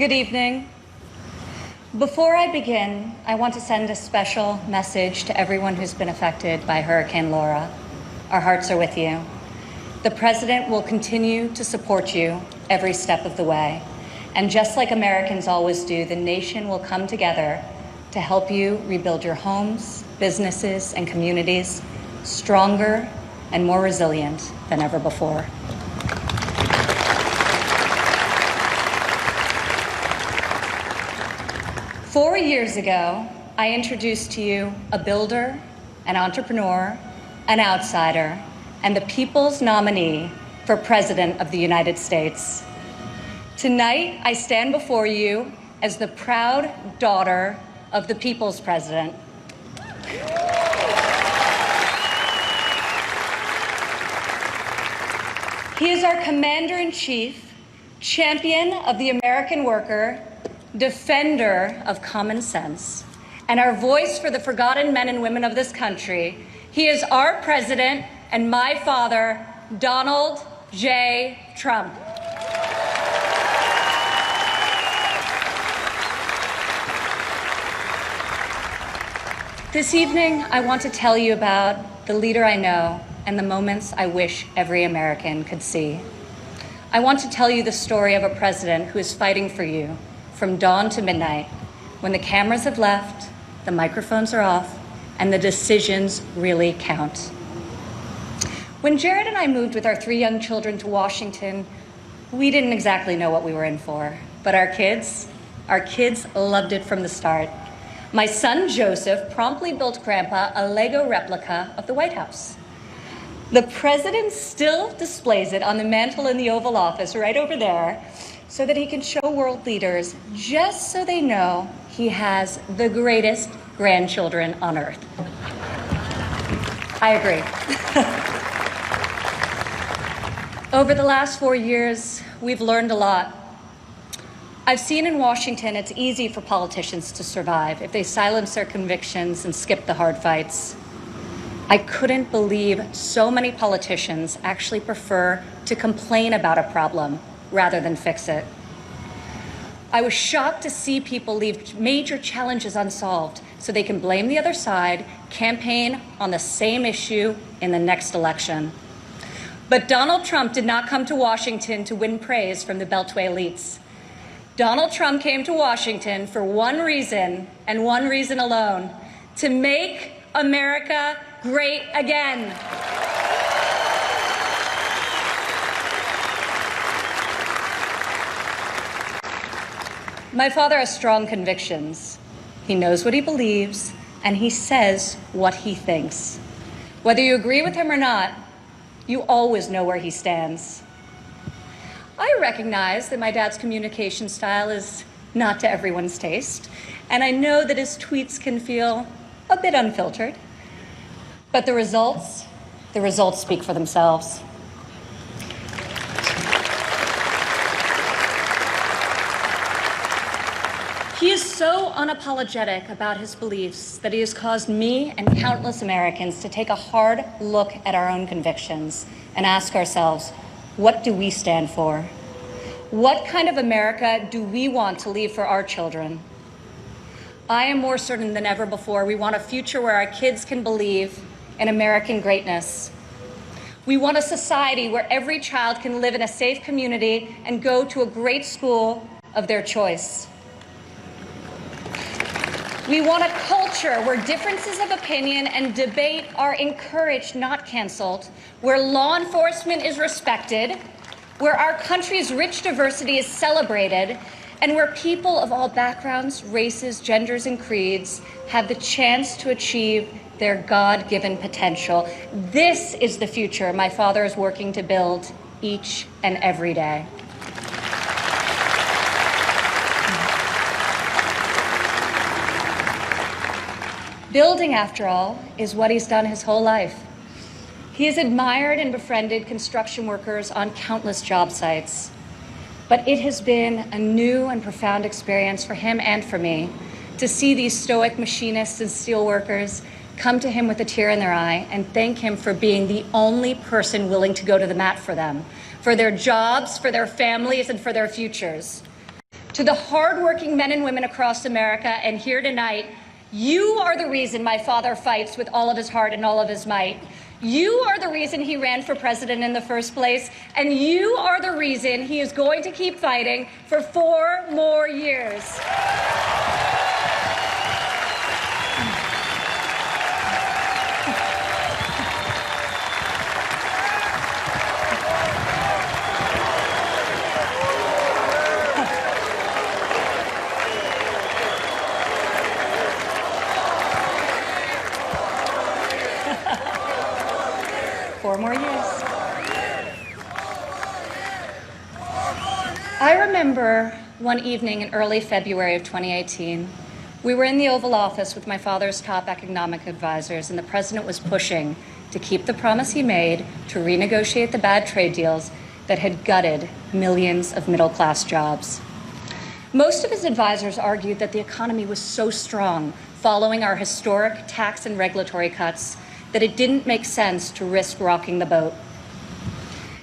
Good evening. Before I begin, I want to send a special message to everyone who's been affected by Hurricane Laura. Our hearts are with you. The President will continue to support you every step of the way. And just like Americans always do, the nation will come together to help you rebuild your homes, businesses, and communities stronger and more resilient than ever before. Four years ago, I introduced to you a builder, an entrepreneur, an outsider, and the people's nominee for President of the United States. Tonight, I stand before you as the proud daughter of the people's president. He is our commander-in-chief, champion of the American worker, defender of common sense, and our voice for the forgotten men and women of this country. He is our president and my father, Donald J. Trump. This evening, I want to tell you about the leader I know and the moments I wish every American could see. I want to tell you the story of a president who is fighting for you from dawn to midnight, when the cameras have left, the microphones are off, and the decisions really count. When Jared and I moved with our 3 young children to Washington, we didn't exactly know what we were in for, but our kids loved it from the start. My son Joseph promptly built Grandpa a Lego replica of the White House. The president still displays it on the mantle in the Oval Office right over there, so that he can show world leaders, just so they know he has the greatest grandchildren on earth. I agree. Over the last 4 years, we've learned a lot. I've seen in Washington it's easy for politicians to survive if they silence their convictions and skip the hard fights. I couldn't believe so many politicians actually prefer to complain about a problem rather than fix it. I was shocked to see people leave major challenges unsolved so they can blame the other side, campaign on the same issue in the next election. But Donald Trump did not come to Washington to win praise from the Beltway elites. Donald Trump came to Washington for one reason and one reason alone: to make America great again. My father has strong convictions. He knows what he believes, and he says what he thinks. Whether you agree with him or not, you always know where he stands. I recognize that my dad's communication style is not to everyone's taste, and I know that his tweets can feel a bit unfiltered. But the results speak for themselves. He is so unapologetic about his beliefs that he has caused me and countless Americans to take a hard look at our own convictions and ask ourselves, what do we stand for? What kind of America do we want to leave for our children? I am more certain than ever before we want a future where our kids can believe in American greatness. We want a society where every child can live in a safe community and go to a great school of their choice. We want a culture where differences of opinion and debate are encouraged, not canceled, where law enforcement is respected, where our country's rich diversity is celebrated, and where people of all backgrounds, races, genders, and creeds have the chance to achieve their God-given potential. This is the future my father is working to build each and every day. Building, after all, is what he's done his whole life. He has admired and befriended construction workers on countless job sites. But it has been a new and profound experience for him and for me to see these stoic machinists and steelworkers come to him with a tear in their eye and thank him for being the only person willing to go to the mat for them, for their jobs, for their families, and for their futures. To the hardworking men and women across America and here tonight, you are the reason my father fights with all of his heart and all of his might. You are the reason he ran for president in the first place, and you are the reason he is going to keep fighting for 4 more years. 4 more years. I remember one evening in early February of 2018, we were in the Oval Office with my father's top economic advisors, and the president was pushing to keep the promise he made to renegotiate the bad trade deals that had gutted millions of middle-class jobs. Most of his advisors argued that the economy was so strong following our historic tax and regulatory cuts that it didn't make sense to risk rocking the boat.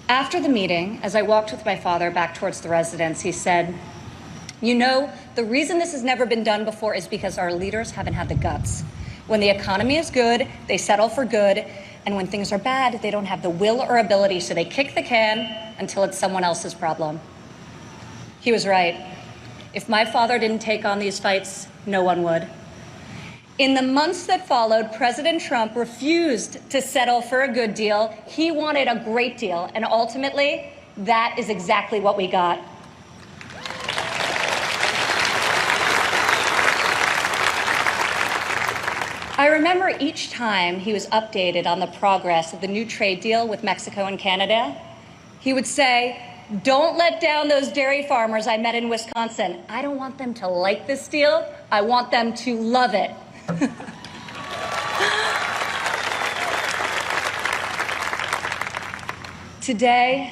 After the meeting, as I walked with my father back towards the residence, he said, "You know, the reason this has never been done before is because our leaders haven't had the guts. When the economy is good, they settle for good, and when things are bad, they don't have the will or ability, so they kick the can until it's someone else's problem." He was right. If my father didn't take on these fights, no one would. In the months that followed, President Trump refused to settle for a good deal. He wanted a great deal, and ultimately, that is exactly what we got. I remember each time he was updated on the progress of the new trade deal with Mexico and Canada, he would say, "Don't let down those dairy farmers I met in Wisconsin. I don't want them to like this deal. I want them to love it." Today,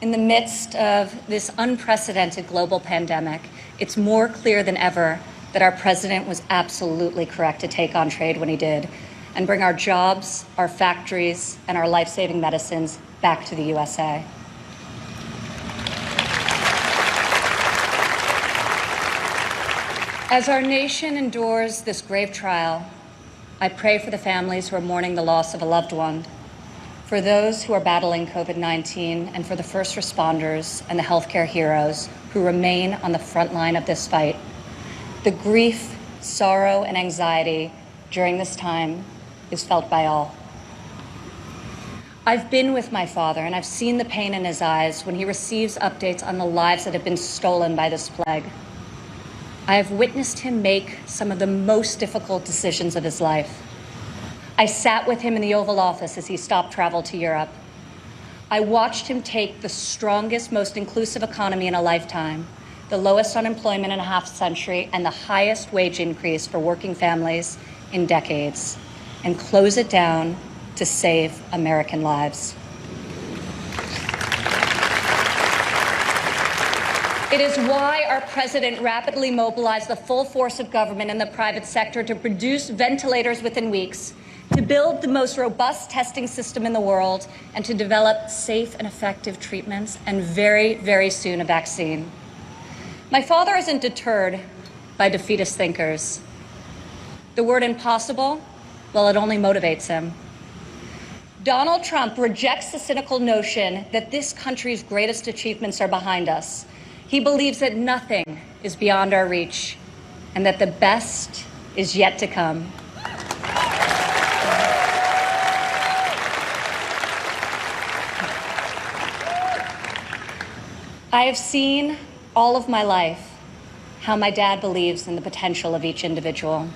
in the midst of this unprecedented global pandemic, it's more clear than ever that our president was absolutely correct to take on trade when he did and bring our jobs, our factories, and our life-saving medicines back to the USA. As our nation endures this grave trial, I pray for the families who are mourning the loss of a loved one, for those who are battling COVID-19, and for the first responders and the healthcare heroes who remain on the front line of this fight. The grief, sorrow, and anxiety during this time is felt by all. I've been with my father, and I've seen the pain in his eyes when he receives updates on the lives that have been stolen by this plague. I have witnessed him make some of the most difficult decisions of his life. I sat with him in the Oval Office as he stopped travel to Europe. I watched him take the strongest, most inclusive economy in a lifetime, the lowest unemployment in a half century, and the highest wage increase for working families in decades, and close it down to save American lives. It is why our president rapidly mobilized the full force of government and the private sector to produce ventilators within weeks, to build the most robust testing system in the world, and to develop safe and effective treatments, and very, very soon a vaccine. My father isn't deterred by defeatist thinkers. The word impossible, well, it only motivates him. Donald Trump rejects the cynical notion that this country's greatest achievements are behind us. He believes that nothing is beyond our reach and that the best is yet to come. I have seen all of my life how my dad believes in the potential of each individual.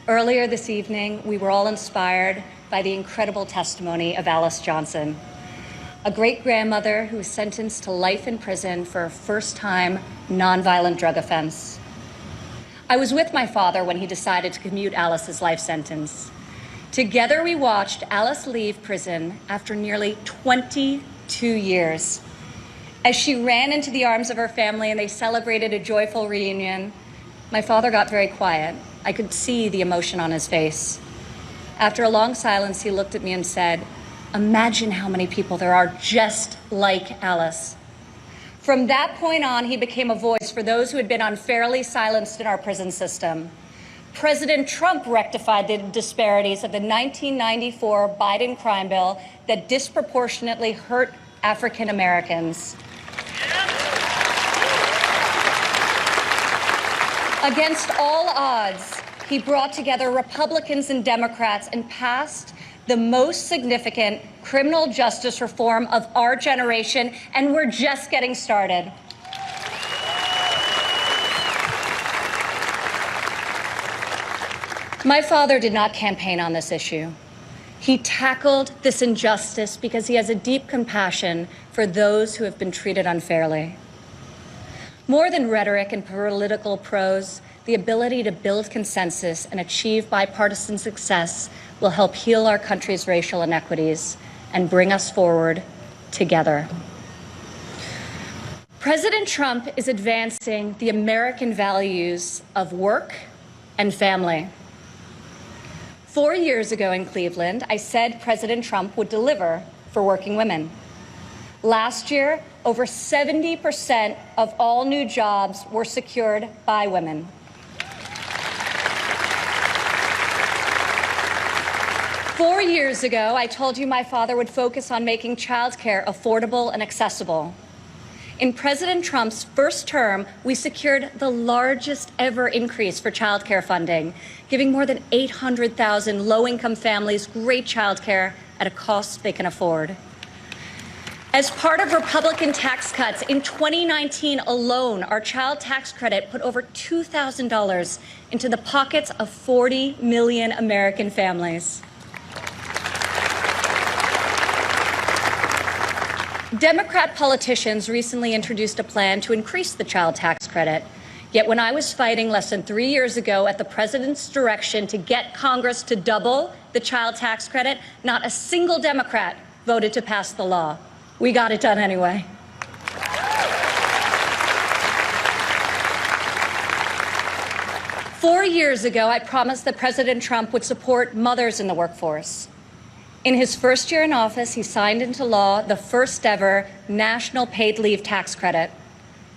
Earlier this evening, we were all inspired by the incredible testimony of Alice Johnson, a great-grandmother who was sentenced to life in prison for a first-time nonviolent drug offense. I was with my father when he decided to commute Alice's life sentence. Together, we watched Alice leave prison after nearly 22 years. As she ran into the arms of her family and they celebrated a joyful reunion, my father got very quiet. I could see the emotion on his face. After a long silence, he looked at me and said, "Imagine how many people there are just like Alice." From that point on, he became a voice for those who had been unfairly silenced in our prison system. President Trump rectified the disparities of the 1994 Biden crime bill that disproportionately hurt African Americans. Against all odds, he brought together Republicans and Democrats and passed the most significant criminal justice reform of our generation, and we're just getting started. My father did not campaign on this issue. He tackled this injustice because he has a deep compassion for those who have been treated unfairly. More than rhetoric and political prose, the ability to build consensus and achieve bipartisan success will help heal our country's racial inequities and bring us forward together. President Trump is advancing the American values of work and family. 4 years ago in Cleveland, I said President Trump would deliver for working women. Last year, over 70% of all new jobs were secured by women. Four years ago, I told you my father would focus on making childcare affordable and accessible. In President Trump's first term, we secured the largest ever increase for childcare funding, giving more than 800,000 low-income families great childcare at a cost they can afford. As part of Republican tax cuts, in 2019 alone, our child tax credit put over $2,000 into the pockets of 40 million American families. Democrat politicians recently introduced a plan to increase the child tax credit. Yet when I was fighting less than 3 years ago at the president's direction to get Congress to double the child tax credit, not a single Democrat voted to pass the law. We got it done anyway. Four years ago, I promised that President Trump would support mothers in the workforce. In his first year in office, he signed into law the first ever national paid leave tax credit.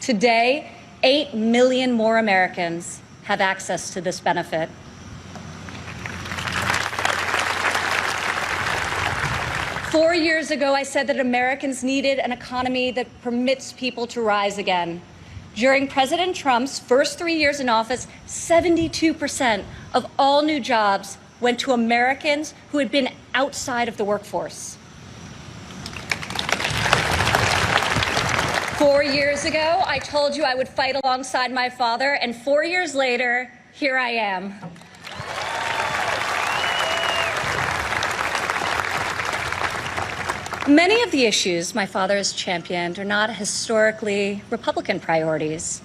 Today, 8 million more Americans have access to this benefit. 4 years ago, I said that Americans needed an economy that permits people to rise again. During President Trump's first 3 years in office, 72% of all new jobs went to Americans who had been outside of the workforce. 4 years ago, I told you I would fight alongside my father, and 4 years later, here I am. Many of the issues my father has championed are not historically Republican priorities.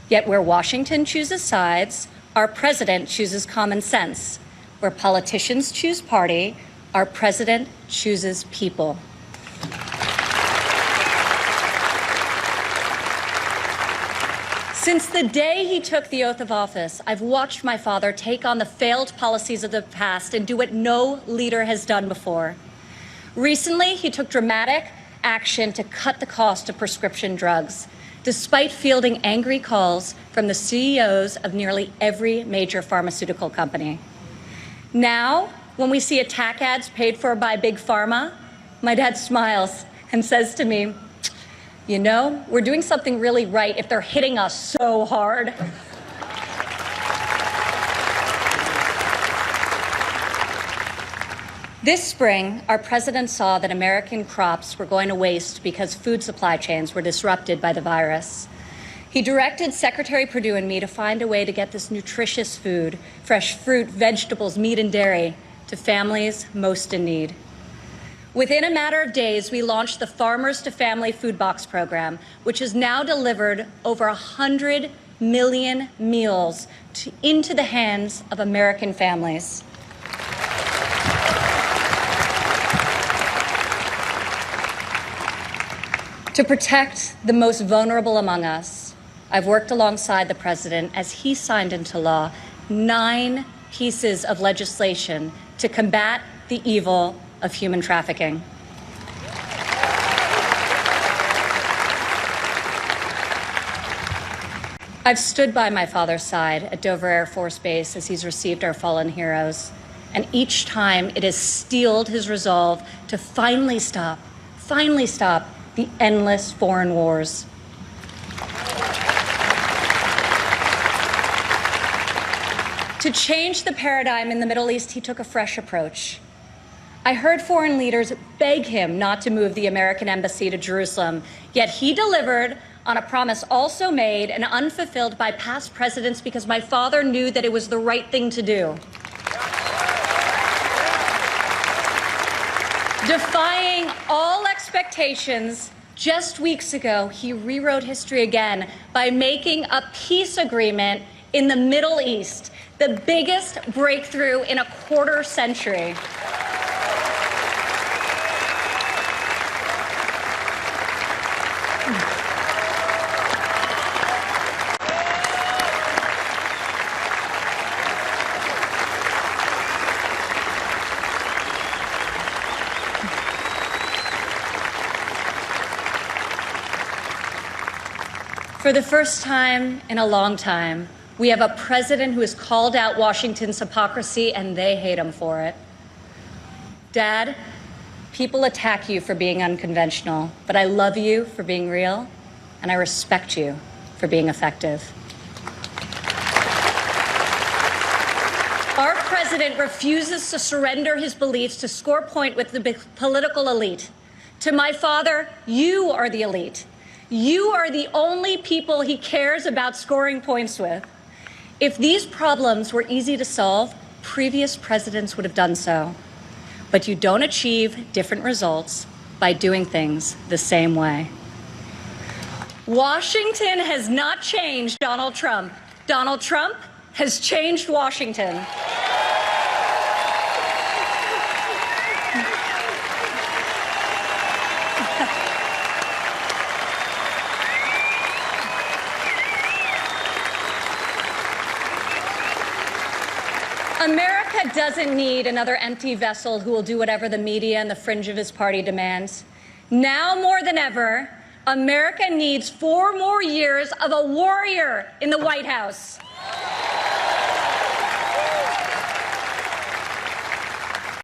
Yet where Washington chooses sides, our president chooses common sense. Where politicians choose party, our president chooses people. Since the day he took the oath of office, I've watched my father take on the failed policies of the past and do what no leader has done before. Recently, he took dramatic action to cut the cost of prescription drugs, despite fielding angry calls from the CEOs of nearly every major pharmaceutical company. Now, when we see attack ads paid for by Big Pharma, my dad smiles and says to me, "You know, we're doing something really right if they're hitting us so hard." This spring, our president saw that American crops were going to waste because food supply chains were disrupted by the virus. He directed Secretary Perdue and me to find a way to get this nutritious food, fresh fruit, vegetables, meat, and dairy, to families most in need. Within a matter of days, we launched the Farmers to Family Food Box program, which has now delivered over 100 million meals into the hands of American families. To protect the most vulnerable among us, I've worked alongside the president as he signed into law 9 pieces of legislation to combat the evil of human trafficking. I've stood by my father's side at Dover Air Force Base as he's received our fallen heroes, and each time it has steeled his resolve to finally stop the endless foreign wars. To change the paradigm in the Middle East, he took a fresh approach. I heard foreign leaders beg him not to move the American embassy to Jerusalem, yet he delivered on a promise also made and unfulfilled by past presidents because my father knew that it was the right thing to do. Defying all expectations, just weeks ago, he rewrote history again by making a peace agreement in the Middle East, the biggest breakthrough in a quarter century. For the first time in a long time, we have a president who has called out Washington's hypocrisy, and they hate him for it. Dad, people attack you for being unconventional, but I love you for being real, and I respect you for being effective. Our president refuses to surrender his beliefs to score point with the political elite. To my father, you are the elite. You are the only people he cares about scoring points with. If these problems were easy to solve, previous presidents would have done so. But you don't achieve different results by doing things the same way. Washington has not changed Donald Trump. Donald Trump has changed Washington. America doesn't need another empty vessel who will do whatever the media and the fringe of his party demands. Now more than ever, America needs 4 more years of a warrior in the White House.